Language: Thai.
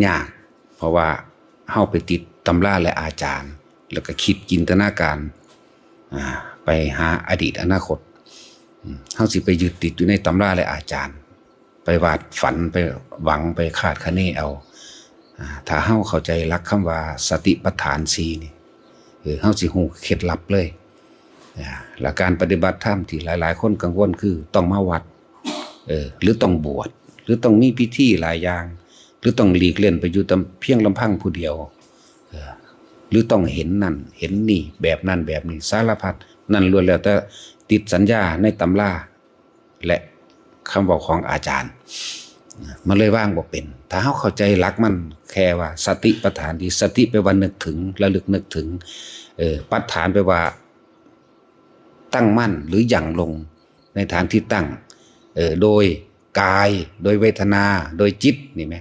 ยากเพราะว่าเฮาไปติดตำราและอาจารย์แล้วก็คิดจินตนาการไปหาอดีตอนาคตเฮาสิไปยึดติดอยู่ในตำราและอาจารย์ไปวาดฝันไปหวังไปคาดคะเนเอาถ้าเฮาเข้าใจหลักคำว่าสติปัฏฐาน4นี่เฮาสิฮู้เคล็ดลับเลยและการปฏิบัติธรรมที่หลายๆคนกังวลคือต้องมาวัดหรือต้องบวชหรือต้องมีพิธีหลายอย่างหรือต้องหลีกเล่นไปอยู่เพียงลำพังผู้เดียวหรือต้องเห็นนั่นเห็นนี่แบบนั่นแบบนี้สารพัดนั่นล้วนแล้วแต่ติดสัญญาในตำราและคำบอกของอาจารย์มันเลยว่างบ่เป็นถ้าเฮาเข้าใจหลักมันแค่ว่าสติปัฏฐานที่สติไปว่านึกถึงระลึกนึกถึงปัฏฐานไปว่าตั้งมั่นหรือหยั่งลงในฐานที่ตั้งโดยกายโดยเวทนาโดยจิตนี่ไหม